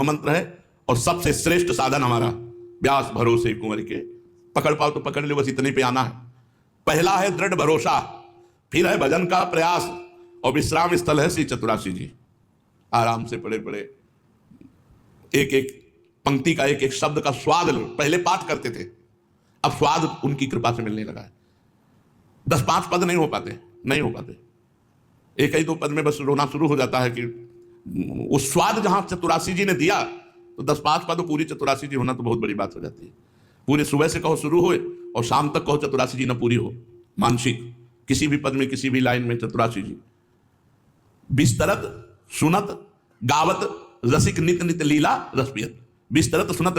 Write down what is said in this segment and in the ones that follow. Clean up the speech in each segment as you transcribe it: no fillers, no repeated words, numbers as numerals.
महामंत्र है और सबसे श्रेष्ठ साधन हमारा व्यास भरोसे कुंवर के। पकड़ पाओ तो पकड़ लो, बस इतने पे आना है। पहला है दृढ़ भरोसा, फिर है भजन का प्रयास, और विश्राम स्थल है श्री चतुरासी जी। आराम से पढ़े पढ़े एक एक पंक्ति का एक एक शब्द का स्वाद लो। पहले पाठ करते थे, अब स्वाद उनकी कृपा से मिलने लगा है। 10-5 पद नहीं हो पाते, नहीं हो पाते। एक ही 2 पद में बस रोना शुरू हो जाता है कि वो स्वाद जहां चतुरासी जी ने दिया, तो 10-5 पद पूरी चतुरासी जी होना तो बहुत बड़ी बात हो जाती है। पूरे सुबह से कहो शुरू होए और शाम तक कहो चतुरासी जी ना पूरी हो, मानसिक किसी भी पद में किसी भी लाइन में चतुरासी जी। बिस्तरत सुनत गावत रसिक नित नित लीला रसपियत। बिस्तरत सुनत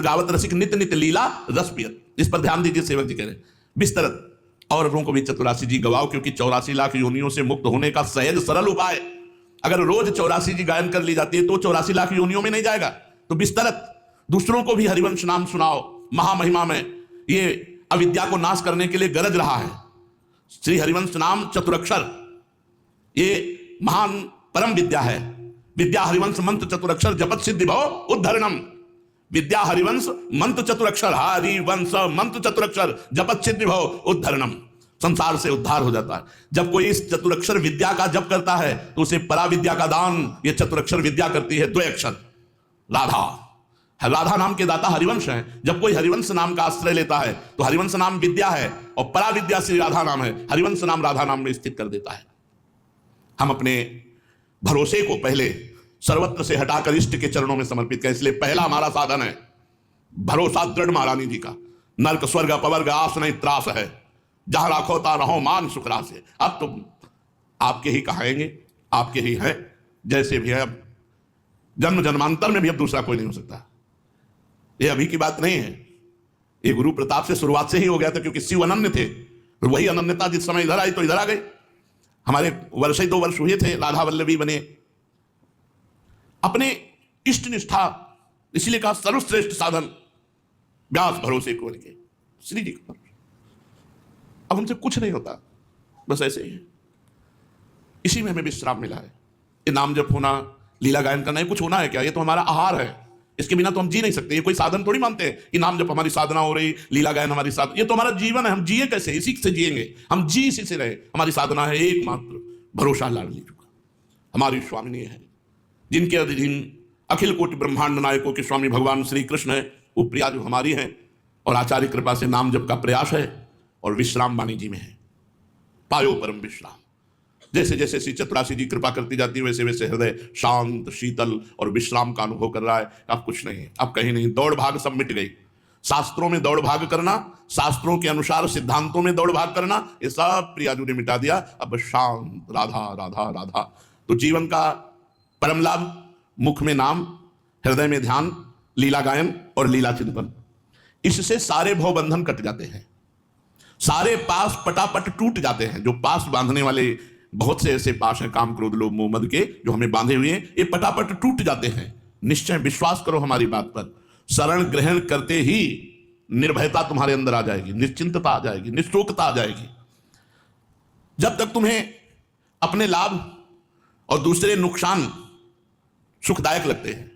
गावत रसिक नित नित लीला रसपियत। इस पर ध्यान दीजिए, सेवक जी कह रहे हैं बिस्तरत औरों को भी चतुरासी जी गवाओ, क्योंकि 84 लाख योनियों से मुक्त होने का सहज सरल उपाय। अगर रोज 84 जी गायन कर ली जाती है तो 84 लाख योनियों में नहीं जाएगा। तो बिस्तरत दूसरों को भी हरिवंश नाम सुनाओ। महामहिमा में ये अविद्या को नाश करने के लिए गरज रहा है। श्री हरिवंश नाम चतुरक्षर ये महान परम विद्या है। विद्या हरिवंश मंत्र चतुरक्षर जपत सिद्धि भव उद्धरणम। विद्या हरिवंश मंत्र चतुरक्षर, हरिवंश मंत्र चतुरक्षर जपत सिद्धि भव उद्धरणम। संसार से उद्धार हो जाता है। जब कोई इस चतुरक्षर विद्या का जप करता है तो उसे पराविद्या का दान ये चतुरक्षर विद्या करती है। 2 अक्षर राधा, राधा नाम के दाता हरिवंश हैं। जब कोई हरिवंश नाम का आश्रय लेता है तो हरिवंश नाम विद्या है और पराविद्या श्री राधा नाम है। हरिवंश नाम राधा नाम में स्थित कर देता है। हम अपने भरोसे को पहले सर्वत्र से हटाकर इष्ट के चरणों में समर्पित करें। इसलिए पहला हमारा साधन है भरोसा दृढ़ महारानी जी का। नरक स्वर्ग अपवर्ग आस नहीं त्रास है, जहां राखो ता रहो मान सुखरा से। अब तो आपके ही कहाएंगे, आपके ही हैं, जैसे भी है। अब जन्म जन्मांतर में भी अब दूसरा कोई नहीं हो सकता। ये अभी की बात नहीं है, ये गुरु प्रताप से शुरुआत से ही हो गया था, क्योंकि शिव अनन्य थे। तो वही अनन्यता जिस समय इधर आई तो इधर आ गई। हमारे वर्ष ही 2 वर्ष हुए थे, राधा वल्लभी बने। अपने इष्ट निष्ठा, इसलिए कहा सर्वश्रेष्ठ साधन व्यास भरोसे कुंवर के, श्री जी का। अब हमसे कुछ नहीं होता, बस ऐसे ही है। इसी में हमें विश्राम मिला है। ये नाम जप होना, लीला गायन करना, ये कुछ होना है क्या? ये तो हमारा आहार है। इसके बिना तो हम जी नहीं सकते। ये कोई साधन थोड़ी मानते हैं कि नाम जप हमारी साधना हो रही, लीला गायन हमारी साधना। ये तो हमारा जीवन है। हम जिए कैसे? इसी से जिएंगे। हम जी इसी से रहे। हमारी साधना है एकमात्र भरोसा लाडली जी का। हमारी स्वामिनी है, जिनके अधीन अखिल कोटि ब्रह्मांड नायकों के स्वामी भगवान श्री कृष्ण है। वो प्रिया जो हमारी है, और आचार्य कृपा से नाम जप का प्रयास है, और विश्राम वाणी जी में है। पायो परम विश्राम। जैसे जैसे श्री चतुरासी जी कृपा करती जाती है, वैसे वैसे हृदय शांत शीतल और विश्राम का अनुभव कर रहा है। अब कुछ नहीं, अब कहीं नहीं। दौड़ भाग सब मिट गई। शास्त्रों में दौड़ भाग करना, शास्त्रों के अनुसार सिद्धांतों में दौड़ भाग करना, ये सब प्रियाजू ने मिटा दिया। अब शांत राधा राधा राधा। तो जीवन का परम लाभ मुख में नाम, हृदय में ध्यान, लीला गायन और लीला चिंतन। इससे सारे भव बंधन कट जाते हैं, सारे पास पटापट टूट जाते हैं। जो पास बांधने वाले बहुत से ऐसे पास हैं, काम क्रोध लोभ मोह मद के, जो हमें बांधे हुए हैं, ये पटापट टूट जाते हैं। निश्चय विश्वास करो हमारी बात पर। शरण ग्रहण करते ही निर्भयता तुम्हारे अंदर आ जाएगी, निश्चिंतता आ जाएगी, निश्चोकता आ जाएगी। जब तक तुम्हें अपने लाभ और दूसरे नुकसान सुखदायक लगते हैं,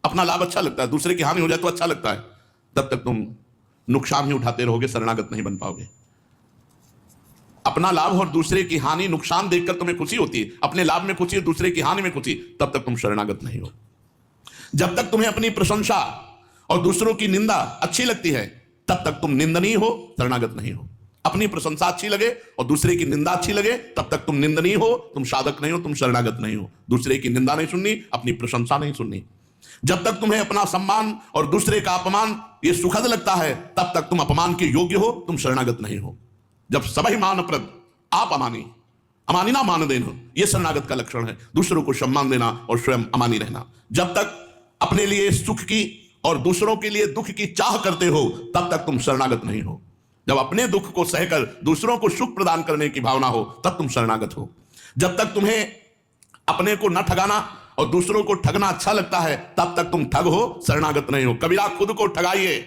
अपना लाभ अच्छा लगता है, दूसरे की हानि हो जाए तो अच्छा लगता है, तब तक तुम नुकसान ही उठाते रहोगे, शरणागत नहीं बन पाओगे। अपना लाभ और दूसरे की हानि, नुकसान देखकर तुम्हें खुशी होती है, अपने लाभ में खुशी, दूसरे की हानि में खुशी, तब तक तुम शरणागत नहीं हो। जब तक तुम्हें अपनी प्रशंसा और दूसरों की निंदा अच्छी लगती है, तब तक तुम निंदनीय हो, शरणागत नहीं हो। अपनी प्रशंसा अच्छी लगे और दूसरे की निंदा अच्छी लगे, तब तक तुम निंदनीय हो, तुम साधक नहीं हो, तुम शरणागत नहीं हो। दूसरे की निंदा नहीं सुननी, अपनी प्रशंसा नहीं सुननी। जब तक तुम्हें अपना सम्मान और दूसरे का अपमान ये सुखद लगता है, तब तक तुम अपमान के योग्य हो, तुम शरणागत नहीं हो। जब सबहि मान प्रद आप अमानी, अमानी ना मान देना, यह शरणागत का लक्षण है। दूसरों को सम्मान देना और स्वयं अमानी रहना। जब तक अपने लिए सुख की और दूसरों के लिए दुख की चाह करते हो, तब तक तुम शरणागत नहीं हो। जब अपने दुख को सहकर दूसरों को सुख प्रदान करने की भावना हो, तब तुम शरणागत हो। जब तक तुम्हें अपने को न ठगाना और दूसरों को ठगना अच्छा लगता है, तब तक तुम ठग हो, शरणागत नहीं हो। कबीरा खुद को ठगाइए,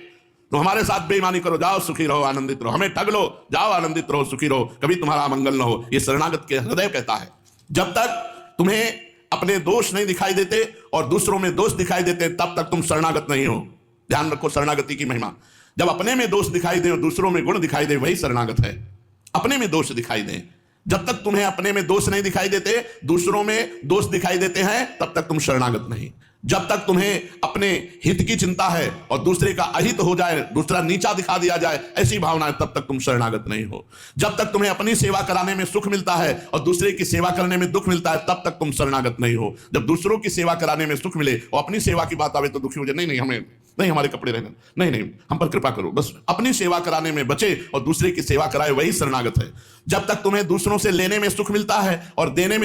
तो हमारे साथ बेईमानी करो, जाओ सुखी रहो, आनंदित रहो। हमें ठग लो, जाओ आनंदित रहो, सुखी रहो, कभी तुम्हारा मंगल न हो। यह शरणागत के हृदय कहता है। जब तक तुम्हें अपने दोष नहीं दिखाई देते और दूसरों में दोष दिखाई देते, तब तक तुम शरणागत नहीं हो। ध्यान रखो शरणागति की महिमा। जब अपने में दोष दिखाई दे और दूसरों में गुण दिखाई दे, वही शरणागत है। अपने में दोष दिखाई दे, जब तक तुम्हें अपने में दोष नहीं दिखाई देते, दूसरों में दोष दिखाई देते हैं, तब तक तुम शरणागत नहीं। जब तक तुम्हें अपने हित की चिंता है और दूसरे का अहित हो जाए, दूसरा नीचा दिखा दिया जाए, ऐसी भावना है, तब तक तुम शरणागत नहीं हो। जब तक तुम्हें अपनी सेवा कराने में सुख मिलता है और दूसरे की सेवा करने में दुख मिलता है, तब तक तुम शरणागत नहीं हो। जब दूसरों की सेवा कराने में सुख मिले और अपनी सेवा की बात आवे तो दुखी हो जाए, नहीं नहीं हमें नहीं, हमारे कपड़े रहने, नहीं नहीं हम पर कृपा करो, बस अपनी सेवा कराने में बचे और दूसरे की सेवा कराए, वही शरणागत है। जब तक तुम्हें दूसरों से लेने में सुख मिलता है और देने में